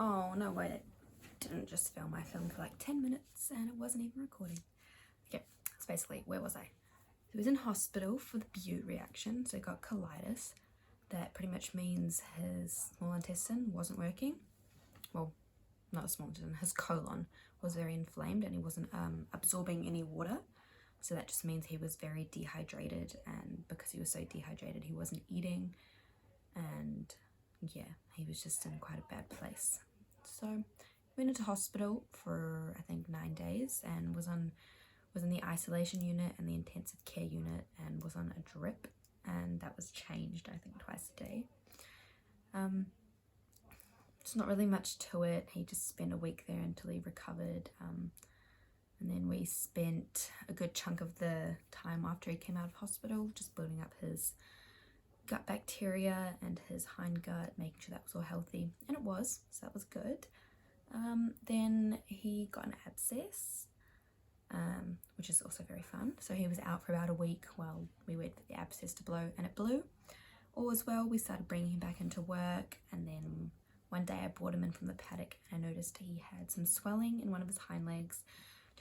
Oh, no, wait, it didn't just film. I filmed for like 10 minutes and it wasn't even recording. Okay, so basically, where was I? He was in hospital for the bute reaction, so he got colitis. That pretty much means his small intestine wasn't working. Well, not his small intestine, his colon was very inflamed and he wasn't absorbing any water. So that just means he was very dehydrated, and because he was so dehydrated, he wasn't eating, and yeah, he was just in quite a bad place. So went into hospital for I think 9 days and was in the isolation unit and the intensive care unit and was on a drip, and that was changed I think twice a day. It's not really much to it. He just spent a week there until he recovered, and then we spent a good chunk of the time after he came out of hospital just building up his gut bacteria and his hindgut, making sure that was all healthy, and it was, so that was good. Then he got an abscess, which is also very fun. So he was out for about a week while we waited for the abscess to blow, and it blew. All was well. We started bringing him back into work, and then one day I brought him in from the paddock and I noticed he had some swelling in one of his hind legs.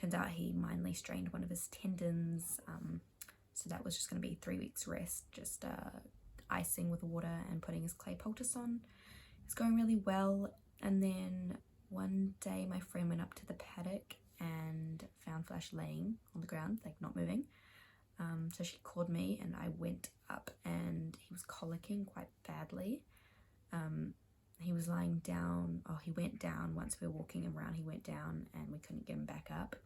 Turns out he minorly strained one of his tendons, so that was just going to be 3 weeks rest, just icing with water and putting his clay poultice on. It's going really well. And then one day my friend went up to the paddock and found Flash laying on the ground, like not moving. So she called me and I went up, and he was colicking quite badly. He was lying down, he went down once we were walking around. He went down and we couldn't get him back up.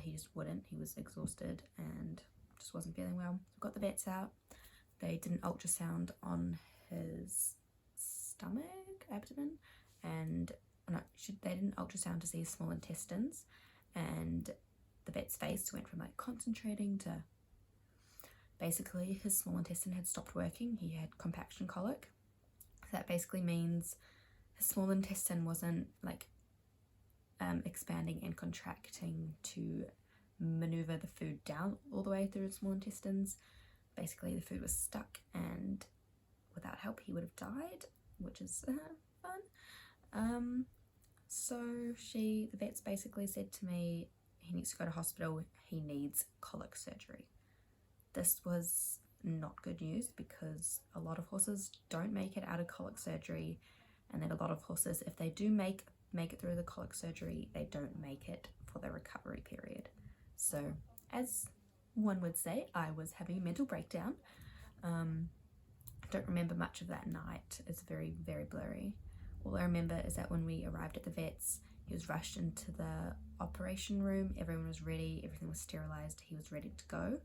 He just wouldn't. He was exhausted and just wasn't feeling well. Got the vets out. They did an ultrasound on his stomach, abdomen, and they did an ultrasound to see his small intestines, and the vet's face went from like concentrating to basically his small intestine had stopped working. He had compaction colic. So that basically means his small intestine wasn't like expanding and contracting to maneuver the food down all the way through his small intestines. Basically the food was stuck, and without help he would have died, which is fun. So the vets basically said to me he needs to go to hospital, he needs colic surgery. This was not good news because a lot of horses don't make it out of colic surgery, and then a lot of horses, if they do make it through the colic surgery, they don't make it for the recovery period. So as one would say, I was having a mental breakdown. I don't remember much of that night. It's very, very blurry. All I remember is that when we arrived at the vets, he was rushed into the operation room. Everyone was ready, everything was sterilized, he was ready to go.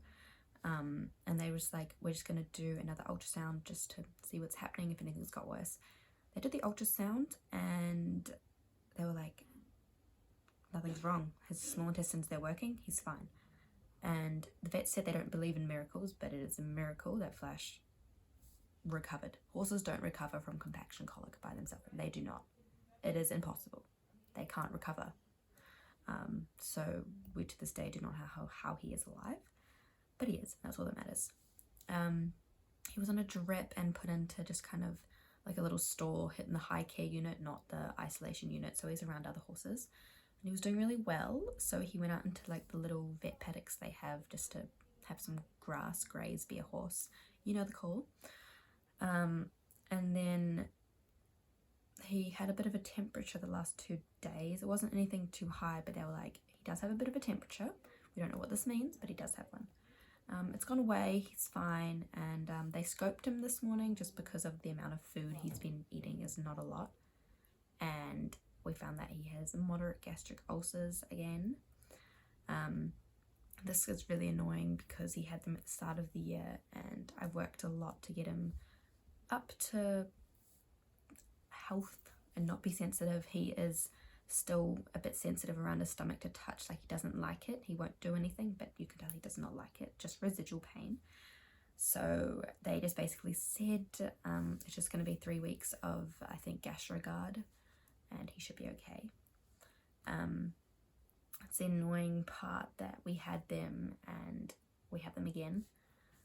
And they was like, we're just gonna do another ultrasound just to see what's happening if anything's got worse. They did the ultrasound and they were like, nothing's wrong. His small intestines, they're working, he's fine. And the vet said they don't believe in miracles, but it is a miracle that Flash recovered. Horses don't recover from compaction colic by themselves. They do not. It is impossible. They can't recover. So we to this day do not know how he is alive, but he is. That's all that matters. He was on a drip and put into just kind of like a little store, hit in the high care unit, not the isolation unit. So he's around other horses. And he was doing really well, so he went out into like the little vet paddocks they have just to have some grass, graze, be a horse. You know the call. And then he had a bit of a temperature the last 2 days. It wasn't anything too high, but they were like, he does have a bit of a temperature. We don't know what this means, but he does have one. It's gone away, he's fine, and they scoped him this morning just because of the amount of food he's been eating is not a lot. And we found that he has moderate gastric ulcers again. This is really annoying because he had them at the start of the year, and I've worked a lot to get him up to health and not be sensitive. He is still a bit sensitive around his stomach to touch, like he doesn't like it. He won't do anything, but you can tell he does not like it, just residual pain. So they just basically said it's just going to be 3 weeks of, I think, GastroGuard, and he should be okay. It's the annoying part that we had them and we have them again,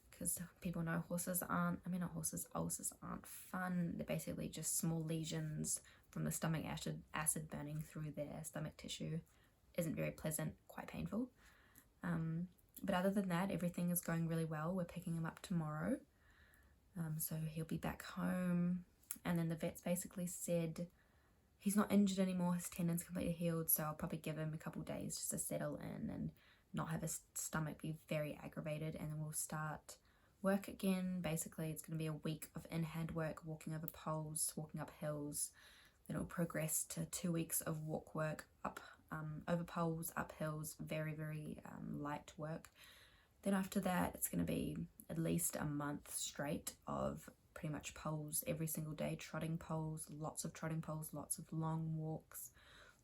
because people know ulcers aren't fun. They're basically just small lesions from the stomach acid burning through their stomach tissue isn't very pleasant, quite painful. But other than that, everything is going really well. We're picking him up tomorrow. So he'll be back home. And then the vets basically said he's not injured anymore. His tendon's completely healed. So I'll probably give him a couple days just to settle in and not have his stomach be very aggravated. And then we'll start work again. Basically, it's going to be a week of in-hand work, walking over poles, walking up hills. Then it'll progress to 2 weeks of walk work up over poles, up hills, very, very light work. Then after that, it's going to be at least a month straight of pretty much poles every single day, trotting poles, lots of long walks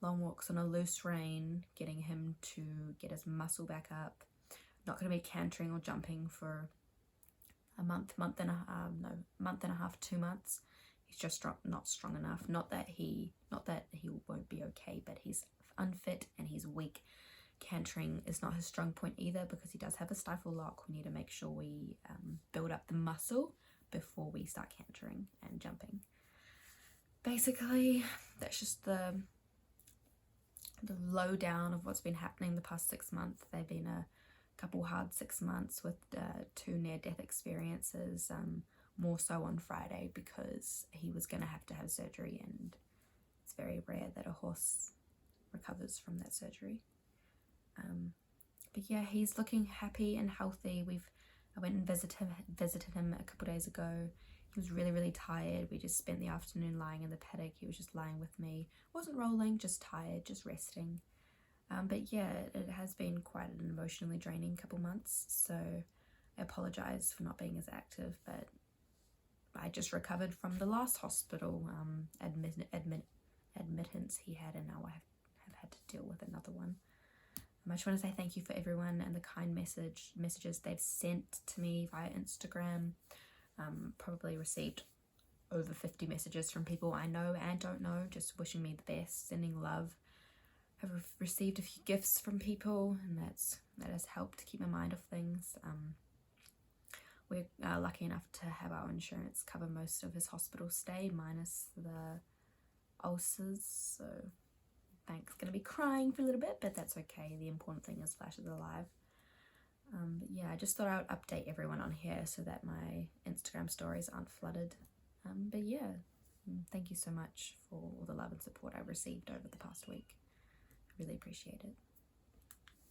on a loose rein, getting him to get his muscle back up. Not going to be cantering or jumping for a month and a half, 2 months. He's just not strong enough. Not that he won't be okay, but he's unfit and he's weak. Cantering is not his strong point either, because he does have a stifle lock. We need to make sure we build up the muscle before we start cantering and jumping. Basically, that's just the lowdown of what's been happening the past 6 months. They've been a couple hard 6 months with 2 near-death experiences, more so on Friday because he was going to have surgery, and it's very rare that a horse recovers from that surgery. But yeah, he's looking happy and healthy. I went and visited him a couple days ago. He was really, really tired. We just spent the afternoon lying in the paddock. He was just lying with me. Wasn't rolling, just tired, just resting. But yeah, it has been quite an emotionally draining couple months, so I apologise for not being as active, but I just recovered from the last hospital admittance he had, and now I have had to deal with another one. I just want to say thank you for everyone and the kind messages they've sent to me via Instagram. Probably received over 50 messages from people I know and don't know, just wishing me the best, sending love. I've received a few gifts from people, and that has helped keep my mind off things. We're lucky enough to have our insurance cover most of his hospital stay, minus the ulcers, so Thank's going to be crying for a little bit, but that's okay. The important thing is Flash is alive. But yeah, I just thought I would update everyone on here so that my Instagram stories aren't flooded. But yeah, thank you so much for all the love and support I've received over the past week. I really appreciate it.